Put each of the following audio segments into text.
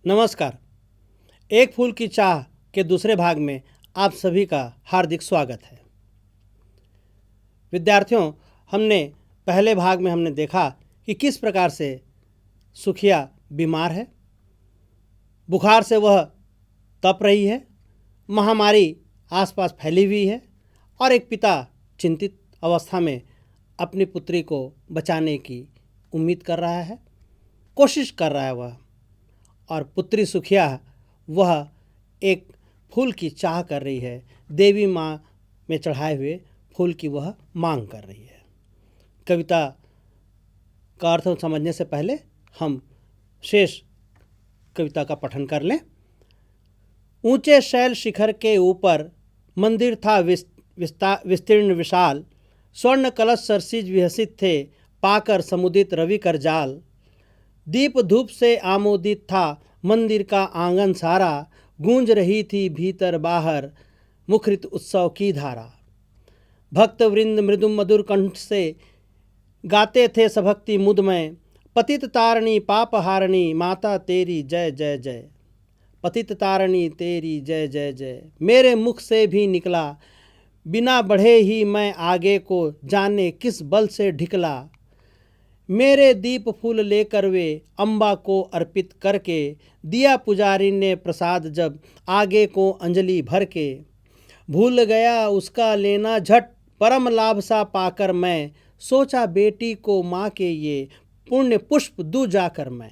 नमस्कार। एक फूल की चाह के दूसरे भाग में आप सभी का हार्दिक स्वागत है। विद्यार्थियों, हमने पहले भाग में हमने देखा कि किस प्रकार से सुखिया बीमार है, बुखार से वह तप रही है, महामारी आसपास फैली हुई है और एक पिता चिंतित अवस्था में अपनी पुत्री को बचाने की उम्मीद कर रहा है, कोशिश कर रहा है वह। और पुत्री सुखिया वह एक फूल की चाह कर रही है, देवी माँ में चढ़ाए हुए फूल की वह मांग कर रही है। कविता का अर्थ समझने से पहले हम शेष कविता का पठन कर लें। ऊंचे शैल शिखर के ऊपर मंदिर था विस्तीर्ण विशाल, स्वर्ण कलश सरसिज विहसित थे, पाकर समुदित रवि कर जाल। दीप धूप से आमोदित था मंदिर का आंगन सारा, गूंज रही थी भीतर बाहर मुखरित उत्सव की धारा। भक्त वृंद मृदु मधुर कंठ से गाते थे सभक्ति मुद में, पतित तारणी पाप हारणी माता तेरी जय जय जय। पतित तारणी तेरी जय जय जय मेरे मुख से भी निकला, बिना बढ़े ही मैं आगे को जाने किस बल से ढिकला। मेरे दीप फूल लेकर वे अम्बा को अर्पित करके, दिया पुजारी ने प्रसाद जब आगे को अंजलि भर के। भूल गया उसका लेना झट परम लाभ सा पाकर मैं, सोचा बेटी को माँ के ये पुण्य पुष्प दूं जाकर मैं।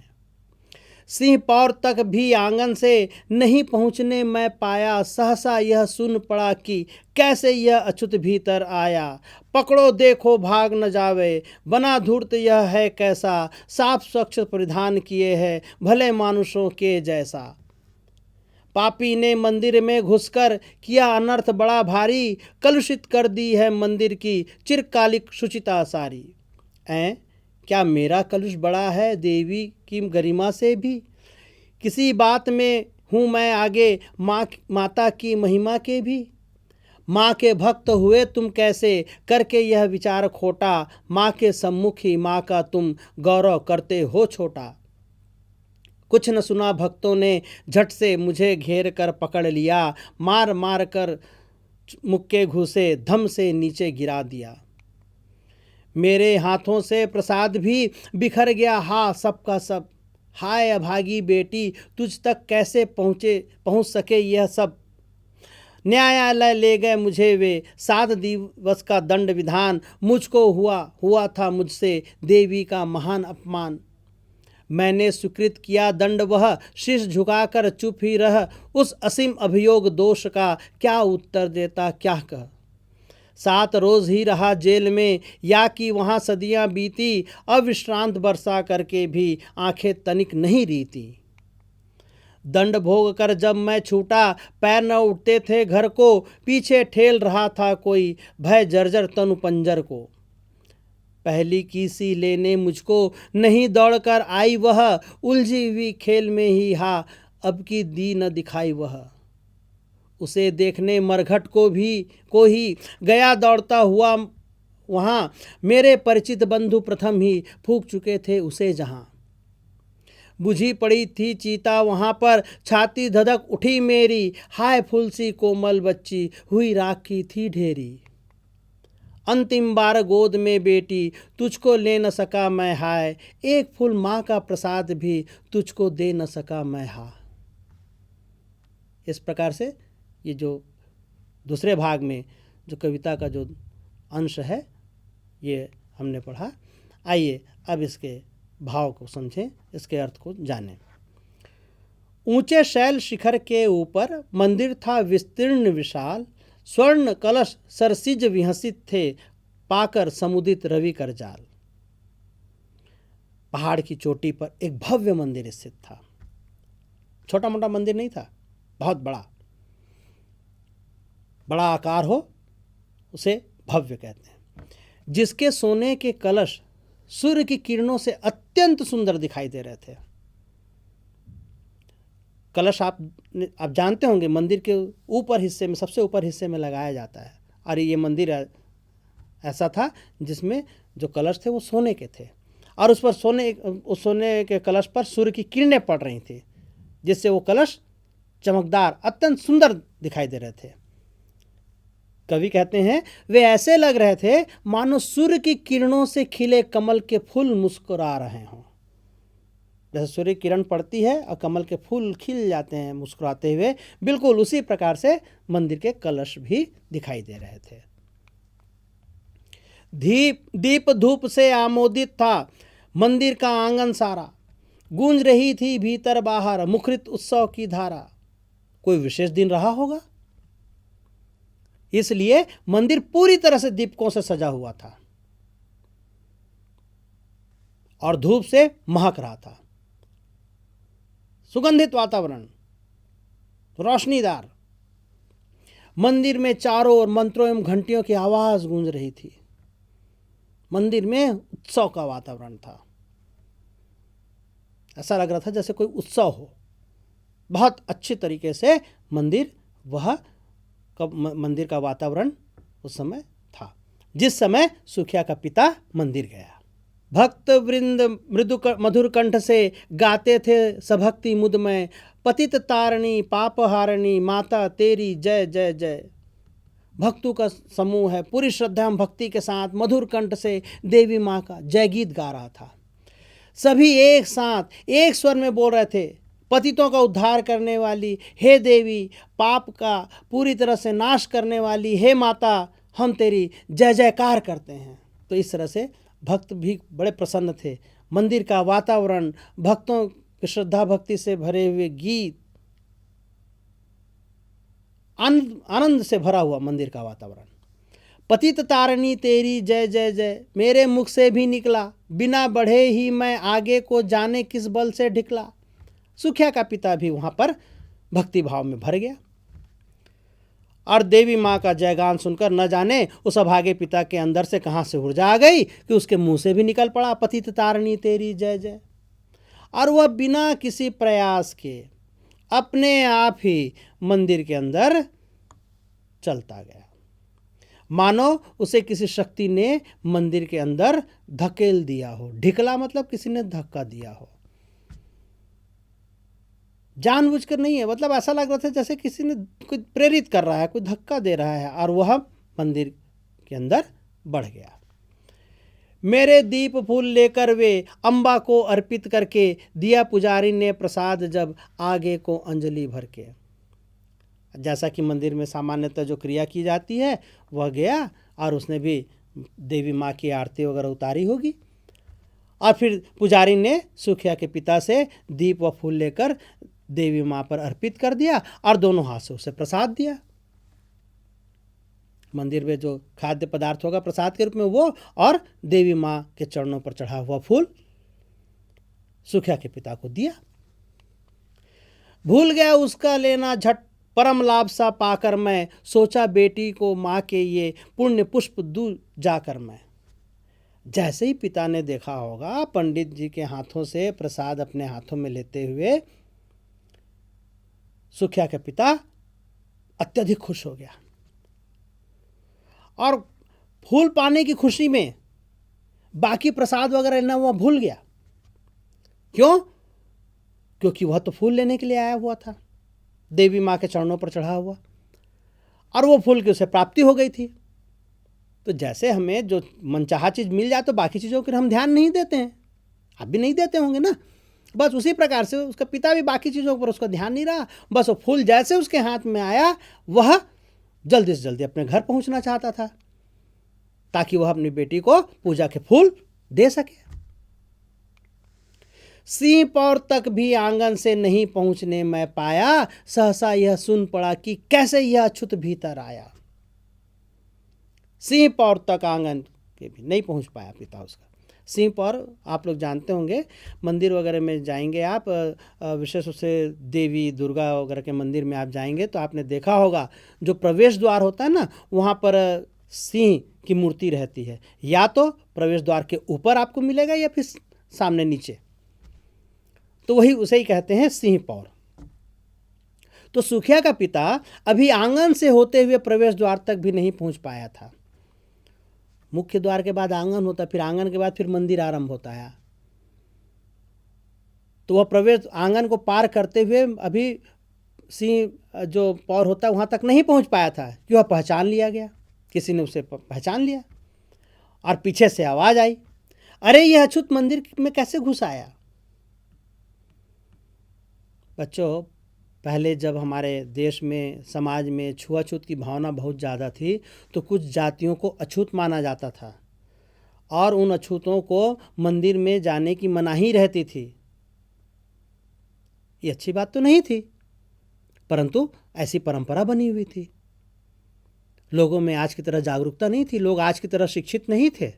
सिंह पौर तक भी आंगन से नहीं पहुँचने मैं पाया, सहसा यह सुन पड़ा कि कैसे यह अछूत भीतर आया। पकड़ो देखो भाग न जावे, बना धूर्त यह है कैसा, साफ स्वच्छ परिधान किए है भले मानुषों के जैसा। पापी ने मंदिर में घुसकर किया अनर्थ बड़ा भारी, कलुषित कर दी है मंदिर की चिरकालिक शुचिता सारी। क्या मेरा कलुष बड़ा है देवी की गरिमा से भी? किसी बात में हूँ मैं आगे माता की महिमा के भी। माँ के भक्त हुए तुम कैसे करके यह विचार खोटा, माँ के सम्मुख ही माँ का तुम गौरव करते हो छोटा। कुछ न सुना भक्तों ने झट से मुझे घेर कर पकड़ लिया, मार मार कर मुक्के घुसे धम से नीचे गिरा दिया। मेरे हाथों से प्रसाद भी बिखर गया, हा सबका सब। हाय अभागी बेटी, तुझ तक कैसे पहुँच सके यह सब। न्यायालय ले गए मुझे वे, 7 दिवस का दंड विधान, मुझको हुआ था मुझसे देवी का महान अपमान। मैंने स्वीकृत किया दंड वह, शीश झुकाकर चुप ही रह, उस असीम अभियोग दोष का क्या उत्तर देता क्या कह। 7 रोज ही रहा जेल में, या कि वहाँ सदियाँ बीती, अविश्रांत बरसा करके भी आंखें तनिक नहीं रीती। दंड भोग कर जब मैं छूटा, पैर न उठते थे घर को, पीछे ठेल रहा था कोई भय जर्जर तनु पंजर को। पहली की सी लेने मुझको नहीं दौड़कर आई वह, उलझी हुई खेल में ही हा अब की दी न दिखाई वह। उसे देखने मरघट को ही गया दौड़ता हुआ वहाँ, मेरे परिचित बंधु प्रथम ही फूंक चुके थे उसे जहाँ। बुझी पड़ी थी चिता वहाँ पर, छाती धधक उठी मेरी, हाय फुलसी कोमल बच्ची हुई राख की थी ढेरी। अंतिम बार गोद में बेटी तुझको ले न सका मैं, हाय एक फूल माँ का प्रसाद भी तुझको दे न सका मैं हा। इस प्रकार से ये जो दूसरे भाग में जो कविता का जो अंश है ये हमने पढ़ा। आइए अब इसके भाव को समझें, इसके अर्थ को जानें। ऊंचे शैल शिखर के ऊपर मंदिर था विस्तीर्ण विशाल, स्वर्ण कलश सरसिज विहसित थे, पाकर समुदित रवि कर जाल। पहाड़ की चोटी पर एक भव्य मंदिर स्थित था। छोटा मोटा मंदिर नहीं था, बहुत बड़ा आकार हो उसे भव्य कहते हैं, जिसके सोने के कलश सूर्य की किरणों से अत्यंत सुंदर दिखाई दे रहे थे। कलश आप जानते होंगे मंदिर के ऊपर हिस्से में, सबसे ऊपर हिस्से में लगाया जाता है, और ये मंदिर ऐसा था जिसमें जो कलश थे वो सोने के थे, और उस सोने के कलश पर सूर्य की किरणें पड़ रही थी, जिससे वो कलश चमकदार अत्यंत सुंदर दिखाई दे रहे थे। कवि कहते हैं वे ऐसे लग रहे थे मानो सूर्य की किरणों से खिले कमल के फूल मुस्कुरा रहे हों। जैसे सूर्य किरण पड़ती है और कमल के फूल खिल जाते हैं मुस्कुराते हुए, बिल्कुल उसी प्रकार से मंदिर के कलश भी दिखाई दे रहे थे। दीप धूप से आमोदित था मंदिर का आंगन सारा, गूंज रही थी भीतर बाहर मुखरित उत्सव की धारा। कोई विशेष दिन रहा होगा, इसलिए मंदिर पूरी तरह से दीपकों से सजा हुआ था और धूप से महक रहा था। सुगंधित वातावरण, रोशनीदार। मंदिर में चारों ओर मंत्रों एवं घंटियों की आवाज गूंज रही थी। मंदिर में उत्सव का वातावरण था। ऐसा लग रहा था जैसे कोई उत्सव हो। बहुत अच्छी तरीके से मंदिर का वातावरण उस समय था जिस समय सुखिया का पिता मंदिर गया। भक्त वृंद मधुर कंठ से गाते थे सभक्ति मुद में, पतित तारणी पापहारणी माता तेरी जय जय जय। भक्तों का समूह है, पूरी श्रद्धा एवं भक्ति के साथ मधुर कंठ से देवी माँ का जय गीत गा रहा था। सभी एक साथ एक स्वर में बोल रहे थे, पतितों का उद्धार करने वाली हे देवी, पाप का पूरी तरह से नाश करने वाली हे माता, हम तेरी जय जयकार करते हैं। तो इस तरह से भक्त भी बड़े प्रसन्न थे। मंदिर का वातावरण, भक्तों की श्रद्धा भक्ति से भरे हुए गीत, आनंद से भरा हुआ मंदिर का वातावरण। पतित तारणी तेरी जय जय जय, मेरे मुख से भी निकला, बिना बढ़े ही मैं आगे को जाने किस बल से ढिकला। सुखिया का पिता भी वहां पर भक्ति भाव में भर गया और देवी माँ का जयगान सुनकर न जाने उस अभागे पिता के अंदर से कहाँ से ऊर्जा आ गई कि उसके मुंह से भी निकल पड़ा पतित तारणी तेरी जय जय। और वह बिना किसी प्रयास के अपने आप ही मंदिर के अंदर चलता गया, मानो उसे किसी शक्ति ने मंदिर के अंदर धकेल दिया हो। ढिकला मतलब किसी ने धक्का दिया हो, जानबूझकर नहीं है। मतलब ऐसा लग रहा था जैसे किसी ने कोई प्रेरित कर रहा है, कोई धक्का दे रहा है और वह मंदिर के अंदर बढ़ गया। मेरे दीप फूल लेकर वे अम्बा को अर्पित करके, दिया पुजारी ने प्रसाद जब आगे को अंजलि भर के। जैसा कि मंदिर में सामान्यतः जो क्रिया की जाती है वह गया और उसने भी देवी माँ की आरती वगैरह उतारी होगी और फिर पुजारी ने सुखिया के पिता से दीप व फूल लेकर देवी माँ पर अर्पित कर दिया और दोनों हाथ से उसे प्रसाद दिया। मंदिर में जो खाद्य पदार्थ होगा प्रसाद के रूप में वो, और देवी माँ के चरणों पर चढ़ा हुआ फूल सुखिया के पिता को दिया। भूल गया उसका लेना झट, परम लाभ सा पाकर मैं, सोचा बेटी को माँ के ये पुण्य पुष्प दूं जाकर मैं। जैसे ही पिता ने देखा होगा पंडित जी के हाथों से प्रसाद अपने हाथों में लेते हुए सुखिया का पिता अत्यधिक खुश हो गया और फूल पाने की खुशी में बाकी प्रसाद वगैरह लेना वह भूल गया। क्यों? क्योंकि वह तो फूल लेने के लिए आया हुआ था, देवी माँ के चरणों पर चढ़ा हुआ, और वो फूल की उसे प्राप्ति हो गई थी। तो जैसे हमें जो मनचाहा चीज़ मिल जाए तो बाकी चीज़ों पर हम ध्यान नहीं देते हैं, आप भी नहीं देते होंगे ना। बस उसी प्रकार से उसका पिता भी बाकी चीज़ों पर उसका ध्यान नहीं रहा। बस वो फूल जैसे उसके हाथ में आया वह जल्दी से जल्दी अपने घर पहुंचना चाहता था ताकि वह अपनी बेटी को पूजा के फूल दे सके। सिंह पौर तक भी आंगन से नहीं पहुंचने मैं पाया, सहसा यह सुन पड़ा कि कैसे यह अछूत भीतर आया। सिंह पौर तक आंगन के भी नहीं पहुंच पाया पिता उसका। सिंह पौर आप लोग जानते होंगे, मंदिर वगैरह में जाएंगे आप, विशेष रूप से देवी दुर्गा वगैरह के मंदिर में आप जाएंगे तो आपने देखा होगा जो प्रवेश द्वार होता है ना, वहाँ पर सिंह की मूर्ति रहती है। या तो प्रवेश द्वार के ऊपर आपको मिलेगा या फिर सामने नीचे, तो वही उसे ही कहते हैं सिंह पौर। तो सुखिया का पिता अभी आंगन से होते हुए प्रवेश द्वार तक भी नहीं पहुंच पाया था। मुख्य द्वार के बाद आंगन होता, फिर आंगन के बाद फिर मंदिर आरंभ होता है। तो वह प्रवेश आंगन को पार करते हुए अभी सिंह जो पौर होता है वहाँ तक नहीं पहुँच पाया था कि वह पहचान लिया गया, किसी ने उसे पहचान लिया और पीछे से आवाज़ आई, अरे यह अछूत मंदिर में कैसे घुस आया। बच्चों, पहले जब हमारे देश में समाज में छुआछूत की भावना बहुत ज़्यादा थी तो कुछ जातियों को अछूत माना जाता था और उन अछूतों को मंदिर में जाने की मनाही रहती थी। ये अच्छी बात तो नहीं थी, परंतु ऐसी परंपरा बनी हुई थी। लोगों में आज की तरह जागरूकता नहीं थी, लोग आज की तरह शिक्षित नहीं थे।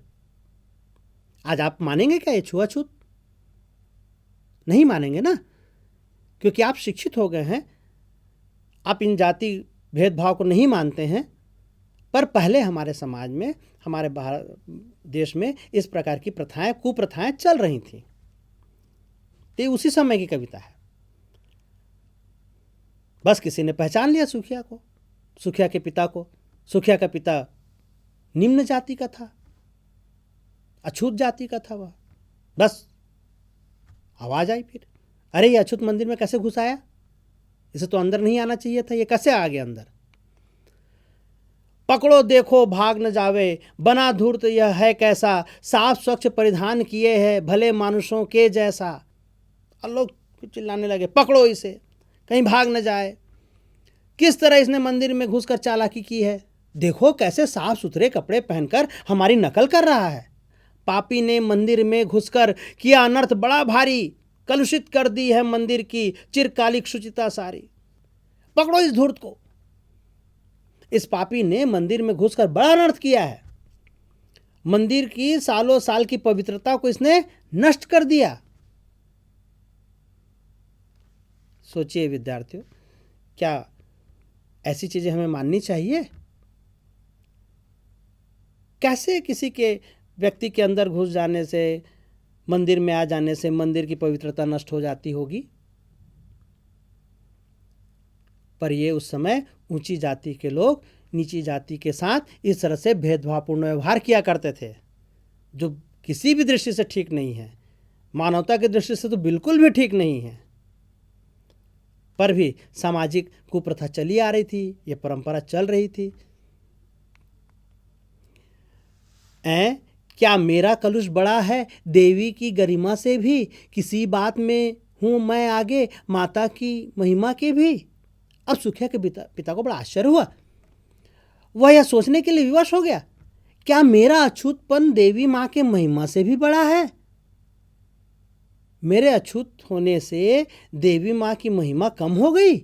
आज आप मानेंगे क्या ये छुआछूत? नहीं मानेंगे ना, क्योंकि आप शिक्षित हो गए हैं, आप इन जाति भेदभाव को नहीं मानते हैं। पर पहले हमारे समाज में, हमारे भारत देश में इस प्रकार की प्रथाएं, कुप्रथाएं चल रही थी। तो ये उसी समय की कविता है। बस किसी ने पहचान लिया सुखिया को, सुखिया के पिता को। सुखिया का पिता निम्न जाति का था, अछूत जाति का था वह। बस आवाज आई फिर, अरे ये अछूत मंदिर में कैसे घुस आया, इसे तो अंदर नहीं आना चाहिए था, ये कैसे आ गया अंदर। पकड़ो देखो भाग न जावे, बना धूर्त यह है कैसा, साफ स्वच्छ परिधान किए है भले मानुषों के जैसा। और लोग चिल्लाने लगे, पकड़ो इसे, कहीं भाग न जाए। किस तरह इसने मंदिर में घुसकर चालाकी की है, देखो कैसे साफ सुथरे कपड़े पहनकर हमारी नकल कर रहा है। पापी ने मंदिर में घुसकर किया अनर्थ बड़ा भारी, कलुषित कर दी है मंदिर की चिरकालिक शुचिता सारी। पकड़ो इस धूर्त को, इस पापी ने मंदिर में घुसकर बड़ा अनर्थ किया है। मंदिर की सालों साल की पवित्रता को इसने नष्ट कर दिया। सोचिए विद्यार्थियों, क्या ऐसी चीजें हमें माननी चाहिए? कैसे किसी के व्यक्ति के अंदर घुस जाने से, मंदिर में आ जाने से मंदिर की पवित्रता नष्ट हो जाती होगी? पर ये उस समय ऊंची जाति के लोग नीची जाति के साथ इस तरह से भेदभावपूर्ण व्यवहार किया करते थे, जो किसी भी दृष्टि से ठीक नहीं है, मानवता की दृष्टि से तो बिल्कुल भी ठीक नहीं है। पर भी सामाजिक कुप्रथा चली आ रही थी, ये परंपरा चल रही थी। क्या मेरा कलुष बड़ा है देवी की गरिमा से भी, किसी बात में हूँ मैं आगे माता की महिमा के भी। अब सुखिया के पिता को बड़ा आश्चर्य हुआ। वह यह सोचने के लिए विवश हो गया, क्या मेरा अछूतपन देवी माँ के महिमा से भी बड़ा है? मेरे अछूत होने से देवी माँ की महिमा कम हो गई,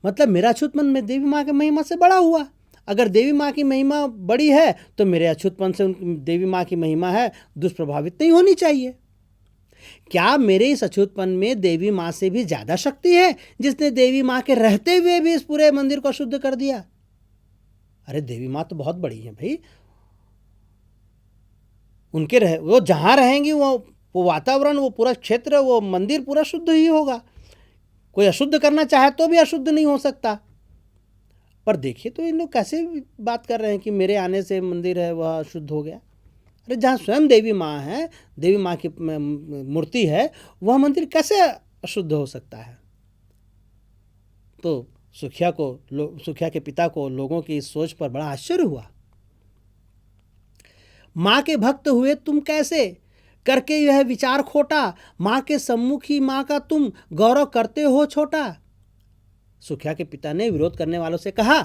मतलब मेरा अछूतपन में देवी माँ की महिमा से बड़ा हुआ। अगर देवी माँ की महिमा बड़ी है तो मेरे अछूतपन से देवी माँ की महिमा है दुष्प्रभावित नहीं होनी चाहिए। क्या मेरे इस अछूतपन में देवी माँ से भी ज्यादा शक्ति है, जिसने देवी माँ के रहते हुए भी इस पूरे मंदिर को शुद्ध कर दिया? अरे देवी माँ तो बहुत बड़ी है भाई, उनके वो जहाँ रहेंगी वो वातावरण, वो पूरा क्षेत्र, वो मंदिर पूरा शुद्ध ही होगा। कोई अशुद्ध करना चाहे तो भी अशुद्ध नहीं हो सकता। पर देखिए तो इन लोग कैसे बात कर रहे हैं कि मेरे आने से मंदिर है वह शुद्ध हो गया। अरे जहाँ स्वयं देवी माँ है, देवी माँ की मूर्ति है, वह मंदिर कैसे अशुद्ध हो सकता है? तो सुखिया के पिता को लोगों की इस सोच पर बड़ा आश्चर्य हुआ। माँ के भक्त हुए तुम कैसे, करके यह विचार खोटा, माँ के सम्मुख ही माँ का तुम गौरव करते हो छोटा। सुखिया के पिता ने विरोध करने वालों से कहा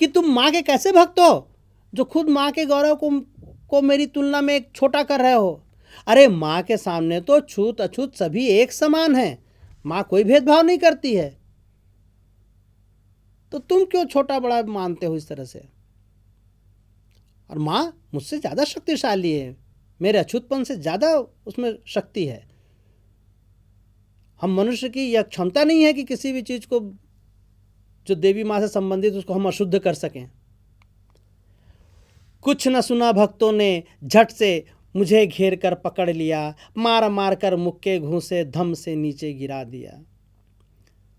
कि तुम माँ के कैसे भक्त हो, जो खुद माँ के गौरव को मेरी तुलना में एक छोटा कर रहे हो। अरे माँ के सामने तो छूत अछूत सभी एक समान हैं, माँ कोई भेदभाव नहीं करती है, तो तुम क्यों छोटा बड़ा मानते हो इस तरह से? और माँ मुझसे ज़्यादा शक्तिशाली है, मेरे अछूतपन से ज़्यादा उसमें शक्ति है। हम मनुष्य की यह क्षमता नहीं है कि किसी भी चीज़ को जो देवी माँ से संबंधित उसको हम अशुद्ध कर सकें। कुछ न सुना भक्तों ने, झट से मुझे घेर कर पकड़ लिया, मार मार कर मुक्के घूंसे धम से नीचे गिरा दिया।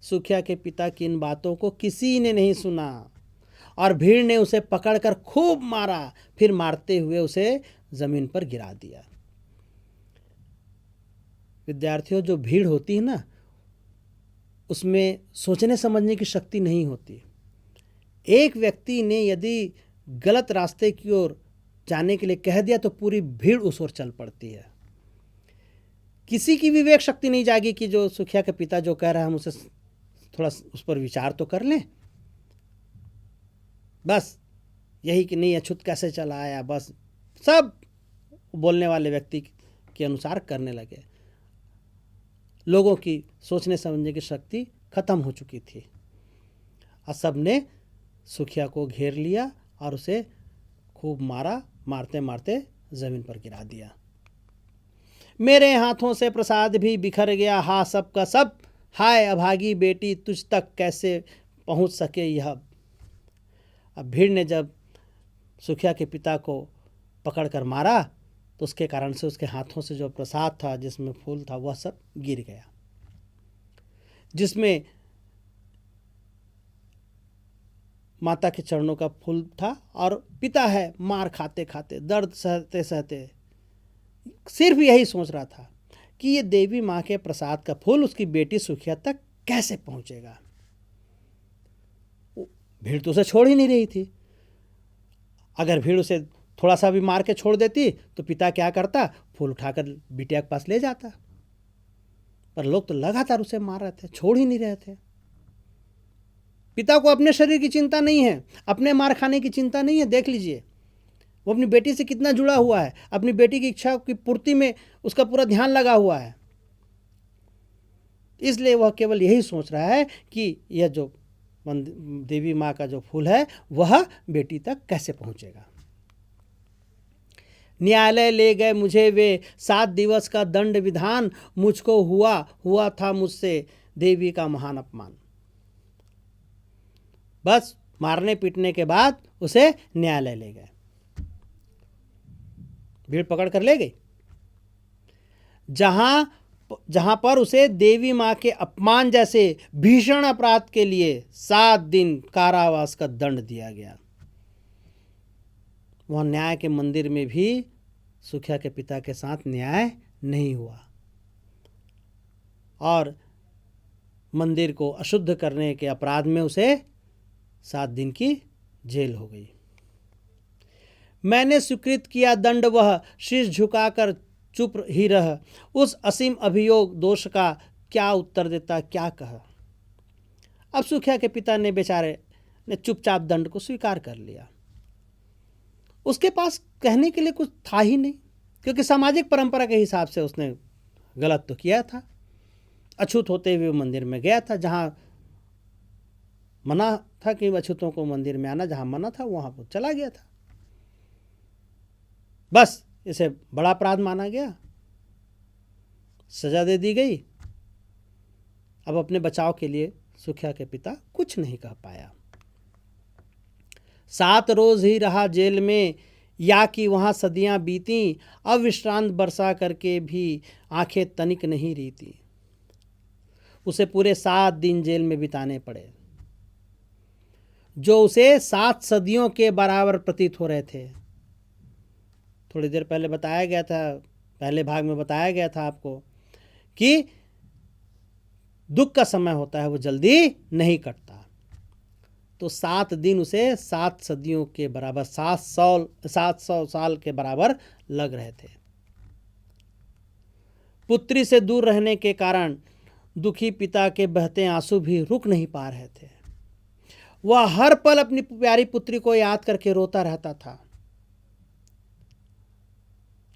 सुखिया के पिता की इन बातों को किसी ने नहीं सुना और भीड़ ने उसे पकड़कर खूब मारा, फिर मारते हुए उसे जमीन पर गिरा दिया। विद्यार्थियों, जो भीड़ होती है ना, उसमें सोचने समझने की शक्ति नहीं होती। एक व्यक्ति ने यदि गलत रास्ते की ओर जाने के लिए कह दिया तो पूरी भीड़ उस ओर चल पड़ती है। किसी की विवेक शक्ति नहीं जागी कि जो सुखिया के पिता जो कह रहा है हम उसे थोड़ा उस पर विचार तो कर लें। बस यही कि नहीं, अछूत कैसे चला आया, बस सब बोलने वाले व्यक्ति के अनुसार करने लगे। लोगों की सोचने समझने की शक्ति खत्म हो चुकी थी और सब ने सुखिया को घेर लिया और उसे खूब मारा, मारते मारते जमीन पर गिरा दिया। मेरे हाथों से प्रसाद भी बिखर गया, हा सब का सब, हाय अभागी बेटी तुझ तक कैसे पहुंच सके यह। अब भीड़ ने जब सुखिया के पिता को पकड़कर मारा तो उसके कारण से उसके हाथों से जो प्रसाद था, जिसमें फूल था, वह सब गिर गया। जिसमें माता के चरणों का फूल था और पिता है मार खाते खाते, दर्द सहते सहते सिर्फ यही सोच रहा था कि ये देवी माँ के प्रसाद का फूल उसकी बेटी सुखिया तक कैसे पहुंचेगा। भीड़ तो उसे छोड़ ही नहीं रही थी। अगर भीड़ उसे थोड़ा सा भी मार के छोड़ देती तो पिता क्या करता, फूल उठाकर बिटिया के पास ले जाता। पर लोग तो लगातार उसे मार रहे थे, छोड़ ही नहीं रहे थे। पिता को अपने शरीर की चिंता नहीं है, अपने मार खाने की चिंता नहीं है। देख लीजिए वो अपनी बेटी से कितना जुड़ा हुआ है, अपनी बेटी की इच्छा की पूर्ति में उसका पूरा ध्यान लगा हुआ है। इसलिए वह केवल यही सोच रहा है कि यह जो देवी माँ का जो फूल है वह बेटी तक कैसे पहुंचेगा। न्यायालय ले गए मुझे वे, 7 दिवस का दंड विधान, मुझको हुआ था मुझसे देवी का महान अपमान। बस मारने पीटने के बाद उसे न्यायालय ले गए, भीड़ पकड़ कर ले गई, जहां पर उसे देवी मां के अपमान जैसे भीषण अपराध के लिए 7 दिन कारावास का दंड दिया गया। वह न्याय के मंदिर में भी सुखिया के पिता के साथ न्याय नहीं हुआ और मंदिर को अशुद्ध करने के अपराध में उसे 7 दिन की जेल हो गई। मैंने स्वीकृत किया दंड, वह शीश झुकाकर चुप ही रह, उस असीम अभियोग दोष का क्या उत्तर देता, क्या कह। अब सुखिया के पिता ने बेचारे ने चुपचाप दंड को स्वीकार कर लिया। उसके पास कहने के लिए कुछ था ही नहीं, क्योंकि सामाजिक परंपरा के हिसाब से उसने गलत तो किया था। अछूत होते हुए मंदिर में गया था, जहां मना था कि अछूतों को मंदिर में आना, जहां मना था वहां पर चला गया था। बस इसे बड़ा अपराध माना गया, सजा दे दी गई। अब अपने बचाव के लिए सुखिया के पिता कुछ नहीं कह पाया। 7 रोज ही रहा जेल में, या कि वहां सदियां बीती, अविश्रांत बरसा करके भी आंखें तनिक नहीं रीती। उसे पूरे 7 दिन जेल में बिताने पड़े, जो उसे 7 सदियों के बराबर प्रतीत हो रहे थे। थोड़ी देर पहले बताया गया था, पहले भाग में बताया गया था आपको कि दुख का समय होता है वो जल्दी नहीं कटता। तो 7 दिन उसे 7 सदियों के बराबर, 700 साल के बराबर लग रहे थे। पुत्री से दूर रहने के कारण दुखी पिता के बहते आंसू भी रुक नहीं पा रहे थे। वह हर पल अपनी प्यारी पुत्री को याद करके रोता रहता था।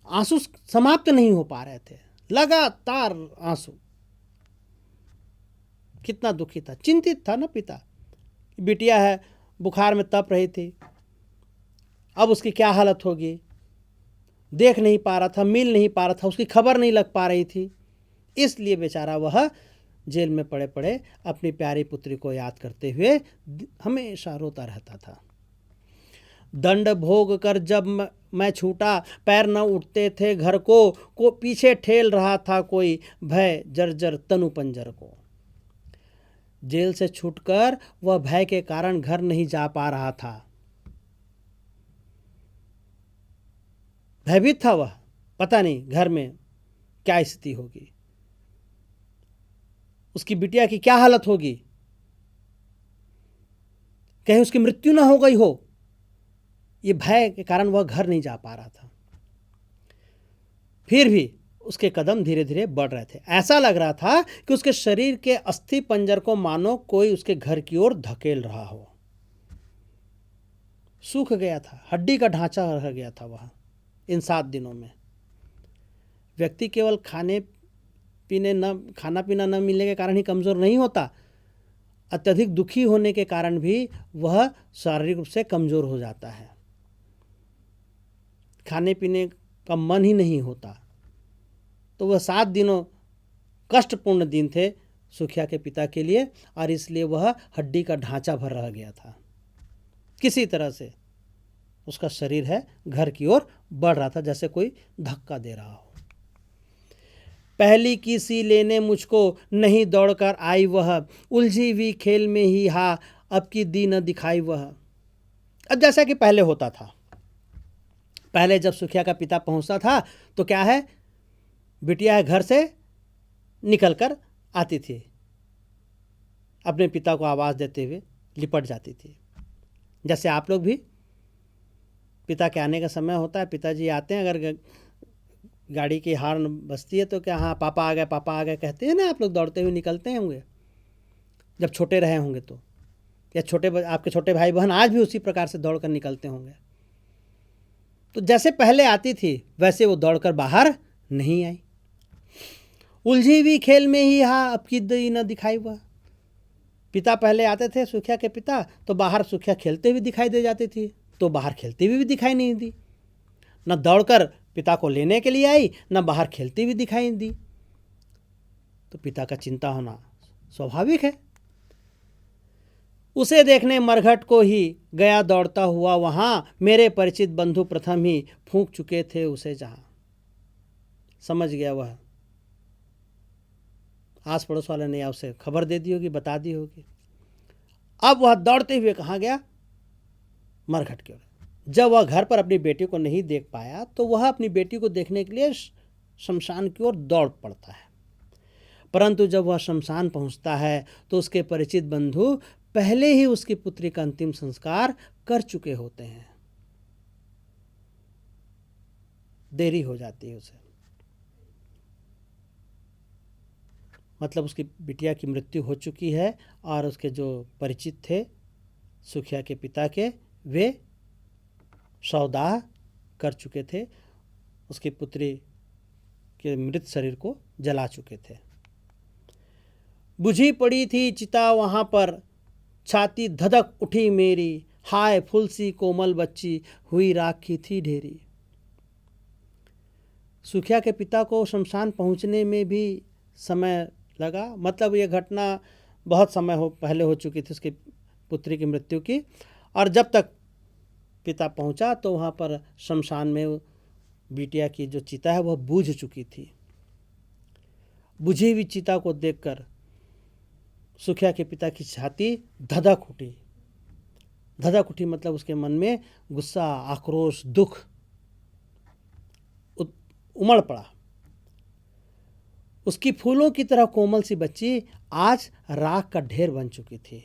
आंसू समाप्त नहीं हो पा रहे थे, लगातार आंसू। कितना दुखी था, चिंतित था ना पिता। बिटिया है, बुखार में तप रही थी, अब उसकी क्या हालत होगी। देख नहीं पा रहा था, मिल नहीं पा रहा था, उसकी खबर नहीं लग पा रही थी। इसलिए बेचारा वह जेल में पड़े पड़े अपनी प्यारी पुत्री को याद करते हुए हमेशा रोता रहता था। दंड भोग कर जब मैं छूटा, पैर न उठते थे घर को पीछे ठेल रहा था कोई, भय जर्जर तनु पंजर को। जेल से छूटकर वह भय के कारण घर नहीं जा पा रहा था। भयभीत था वह, पता नहीं घर में क्या स्थिति होगी। उसकी बिटिया की क्या हालत होगी, कहीं उसकी मृत्यु ना हो गई हो, ये भय के कारण वह घर नहीं जा पा रहा था। फिर भी उसके कदम धीरे धीरे बढ़ रहे थे। ऐसा लग रहा था कि उसके शरीर के अस्थि पंजर को मानो कोई उसके घर की ओर धकेल रहा हो। सूख गया था, हड्डी का ढांचा रह गया था वह। इन 7 दिनों में व्यक्ति केवल खाना पीना न मिलने के कारण ही कमज़ोर नहीं होता, अत्यधिक दुखी होने के कारण भी वह शारीरिक रूप से कमज़ोर हो जाता है। खाने पीने का मन ही नहीं होता। तो वह 7 दिनों कष्टपूर्ण दिन थे सुखिया के पिता के लिए, और इसलिए वह हड्डी का ढांचा भर रह गया था। किसी तरह से उसका शरीर है घर की ओर बढ़ रहा था, जैसे कोई धक्का दे रहा हो। पहली की सी लेने मुझको नहीं दौड़कर आई वह, उलझी हुई खेल में ही हा अब की दी न दिखाई वह। अब जैसा कि पहले होता था, पहले जब सुखिया का पिता पहुंचता था तो क्या है, बिटिया घर से निकल कर आती थी, अपने पिता को आवाज़ देते हुए लिपट जाती थी। जैसे आप लोग भी, पिता के आने का समय होता है, पिताजी आते हैं, अगर गाड़ी की हॉर्न बजती है तो क्या हाँ पापा आ गए, पापा आ गए कहते हैं ना, आप लोग दौड़ते हुए निकलते होंगे जब छोटे रहे होंगे तो, या आपके छोटे भाई बहन आज भी उसी प्रकार से दौड़ कर निकलते होंगे। तो जैसे पहले आती थी वैसे वो दौड़कर बाहर नहीं आई। उलझी हुई खेल में ही हाँ अब की दी न दिखाई वह। पिता पहले आते थे, सुखिया के पिता, तो बाहर सुखिया खेलते हुए दिखाई दे जाती थी, तो बाहर खेलती हुई भी दिखाई नहीं दी। न दौड़कर पिता को लेने के लिए आई, न बाहर खेलती हुई दिखाई दी। तो पिता का चिंता होना स्वाभाविक है। उसे देखने मरघट को ही गया दौड़ता हुआ वहां, मेरे परिचित बंधु प्रथम ही फूंक चुके थे उसे जहां। समझ गया वह, आस पड़ोस वाले ने या उसे खबर दे दी होगी, बता दी होगी। अब वह दौड़ते हुए कहाँ गया, मरघट की ओर। जब वह घर पर अपनी बेटी को नहीं देख पाया तो वह अपनी बेटी को देखने के लिए शमशान की ओर दौड़ पड़ता है। परंतु जब वह शमशान पहुंचता है तो उसके परिचित बंधु पहले ही उसकी पुत्री का अंतिम संस्कार कर चुके होते हैं। देरी हो जाती है उसे, मतलब उसकी बिटिया की मृत्यु हो चुकी है और उसके जो परिचित थे सुखिया के पिता के, वे शवदाह कर चुके थे, उसकी पुत्री के मृत शरीर को जला चुके थे। बुझी पड़ी थी चिता वहाँ पर, छाती धधक उठी मेरी, हाय फूल सी कोमल बच्ची हुई राखी थी ढेरी। सुखिया के पिता को शमशान पहुँचने में भी समय लगा, मतलब ये घटना बहुत समय पहले हो चुकी थी उसकी पुत्री की मृत्यु की, और जब तक पिता पहुंचा तो वहाँ पर शमशान में बिटिया की जो चिता है वह बुझ चुकी थी। बुझी हुई चिता को देखकर सुखिया के पिता की छाती धधक उठी। धधक उठी मतलब उसके मन में गुस्सा, आक्रोश, दुख उमड़ पड़ा। उसकी फूलों की तरह कोमल सी बच्ची आज राख का ढेर बन चुकी थी।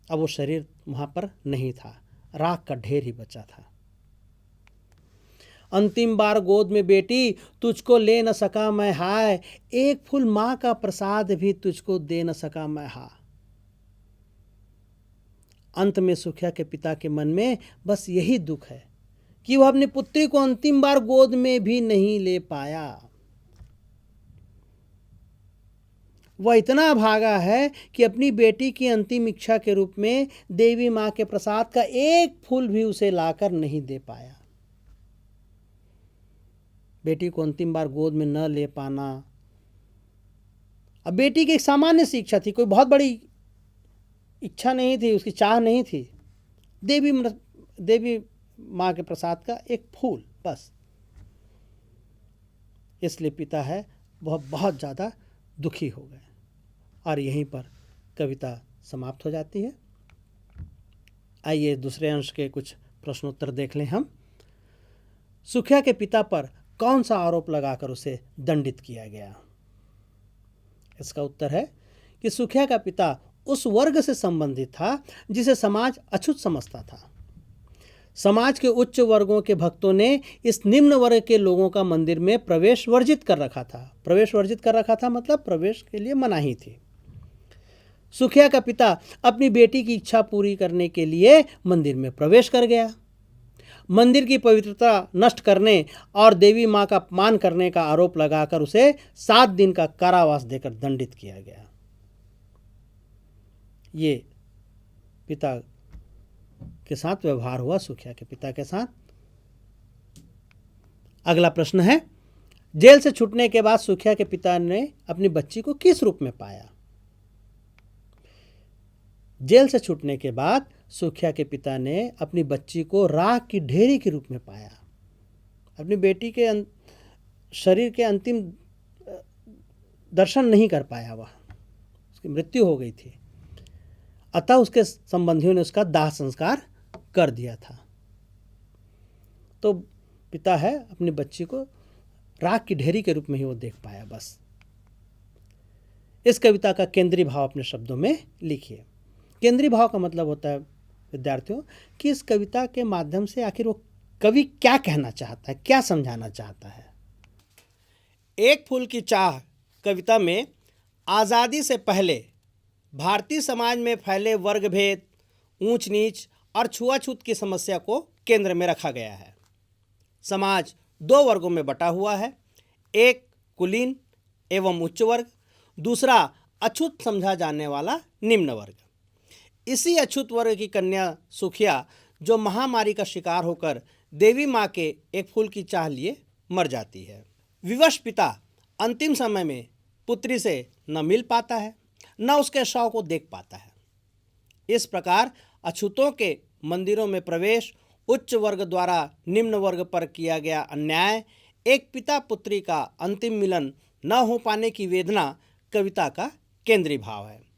अब वो शरीर वहाँ पर नहीं था, राख का ढेर ही बचा था। अंतिम बार गोद में बेटी तुझको ले न सका मैं हाय, एक फूल माँ का प्रसाद भी तुझको दे न सका मैं हा। अंत में सुखिया के पिता के मन में बस यही दुख है कि वह अपनी पुत्री को अंतिम बार गोद में भी नहीं ले पाया। वह इतना भागा है कि अपनी बेटी की अंतिम इच्छा के रूप में देवी माँ के प्रसाद का एक फूल भी उसे लाकर नहीं दे पाया। बेटी को अंतिम बार गोद में न ले पाना, अब बेटी की एक सामान्य सी इच्छा थी, कोई बहुत बड़ी इच्छा नहीं थी, उसकी चाह नहीं थी, देवी माँ के प्रसाद का एक फूल बस। इसलिए पिता है वह बहुत ज़्यादा दुखी हो गए। और यहीं पर कविता समाप्त हो जाती है। आइए दूसरे अंश के कुछ प्रश्नोत्तर देख लें हम। सुखिया के पिता पर कौन सा आरोप लगाकर उसे दंडित किया गया। इसका उत्तर है कि सुखिया का पिता उस वर्ग से संबंधित था जिसे समाज अछूत समझता था। समाज के उच्च वर्गों के भक्तों ने इस निम्न वर्ग के लोगों का मंदिर में प्रवेश वर्जित कर रखा था। प्रवेश वर्जित कर रखा था मतलब प्रवेश के लिए मनाही थी। सुखिया का पिता अपनी बेटी की इच्छा पूरी करने के लिए मंदिर में प्रवेश कर गया। मंदिर की पवित्रता नष्ट करने और देवी मां का अपमान करने का आरोप लगाकर उसे 7 दिन का कारावास देकर दंडित किया गया। ये पिता के साथ व्यवहार हुआ, सुखिया के पिता के साथ। अगला प्रश्न है, जेल से छूटने के बाद सुखिया के पिता ने अपनी बच्ची को किस रूप में पाया? जेल से छूटने के बाद सुखिया के पिता ने अपनी बच्ची को राख की ढेरी के रूप में पाया। अपनी बेटी के शरीर के अंतिम दर्शन नहीं कर पाया, वह उसकी मृत्यु हो गई थी। अतः उसके संबंधियों ने उसका दाह संस्कार कर दिया था। तो पिता है अपनी बच्ची को राख की ढेरी के रूप में ही वो देख पाया बस। इस कविता का केंद्रीय भाव अपने शब्दों में लिखिए। केंद्रीय भाव का मतलब होता है विद्यार्थियों कि इस कविता के माध्यम से आखिर वो कवि क्या कहना चाहता है, क्या समझाना चाहता है। एक फूल की चाह कविता में आज़ादी से पहले भारतीय समाज में फैले वर्ग भेद, ऊंच नीच और छुआछूत की समस्या को केंद्र में रखा गया है। समाज 2 वर्गों में बटा हुआ है, एक कुलीन एवं उच्च वर्ग, दूसरा अछूत समझा जाने वाला निम्न वर्ग। इसी अछूत वर्ग की कन्या सुखिया जो महामारी का शिकार होकर देवी माँ के एक फूल की चाह लिए मर जाती है। विवश पिता अंतिम समय में पुत्री से न मिल पाता है, न उसके शव को देख पाता है। इस प्रकार अछूतों के मंदिरों में प्रवेश, उच्च वर्ग द्वारा निम्न वर्ग पर किया गया अन्याय, एक पिता पुत्री का अंतिम मिलन न हो पाने की वेदना कविता का केंद्रीय भाव है।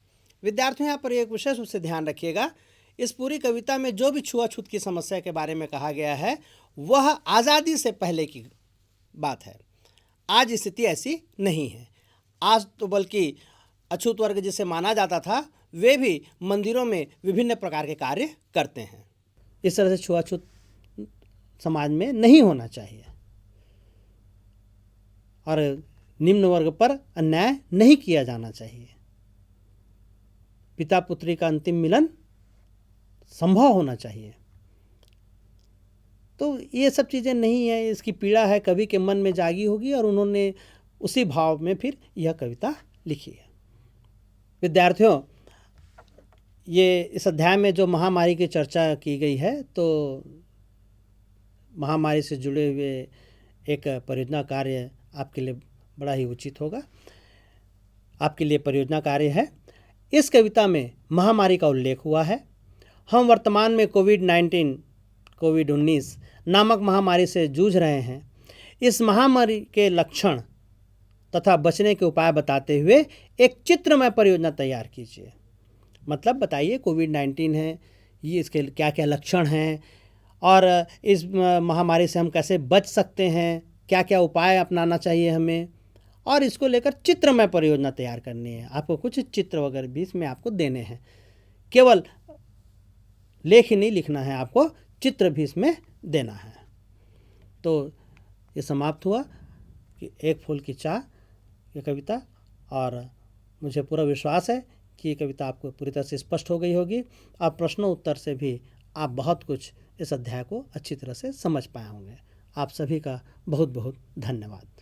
विद्यार्थियों यहाँ पर एक विशेष रूप से ध्यान रखिएगा, इस पूरी कविता में जो भी छुआछूत की समस्या के बारे में कहा गया है वह आज़ादी से पहले की बात है। आज स्थिति ऐसी नहीं है। आज तो बल्कि अछूत वर्ग जिसे माना जाता था वे भी मंदिरों में विभिन्न प्रकार के कार्य करते हैं। इस तरह से छुआछूत समाज में नहीं होना चाहिए और निम्न वर्ग पर अन्याय नहीं किया जाना चाहिए। पिता पुत्री का अंतिम मिलन संभव होना चाहिए। तो ये सब चीज़ें नहीं है, इसकी पीड़ा है कवि के मन में जागी होगी और उन्होंने उसी भाव में फिर यह कविता लिखी है। विद्यार्थियों, ये इस अध्याय में जो महामारी की चर्चा की गई है तो महामारी से जुड़े हुए एक परियोजना कार्य आपके लिए बड़ा ही उचित होगा। आपके लिए परियोजना कार्य है, इस कविता में महामारी का उल्लेख हुआ है। हम वर्तमान में कोविड-19 नामक महामारी से जूझ रहे हैं। इस महामारी के लक्षण तथा बचने के उपाय बताते हुए एक चित्रमय परियोजना तैयार कीजिए। मतलब बताइए कोविड-19 है, ये इसके क्या क्या लक्षण हैं और इस महामारी से हम कैसे बच सकते हैं, क्या क्या उपाय अपनाना चाहिए हमें, और इसको लेकर चित्रमय परियोजना तैयार करनी है। आपको कुछ चित्र वगैरह भी इसमें आपको देने हैं, केवल लेख ही नहीं लिखना है, आपको चित्र भी इसमें देना है। तो ये समाप्त हुआ कि एक फूल की चाह ये कविता, और मुझे पूरा विश्वास है कि ये कविता आपको पूरी तरह से स्पष्ट हो गई होगी। आप प्रश्नों उत्तर से भी आप बहुत कुछ इस अध्याय को अच्छी तरह से समझ पाए होंगे। आप सभी का बहुत बहुत धन्यवाद।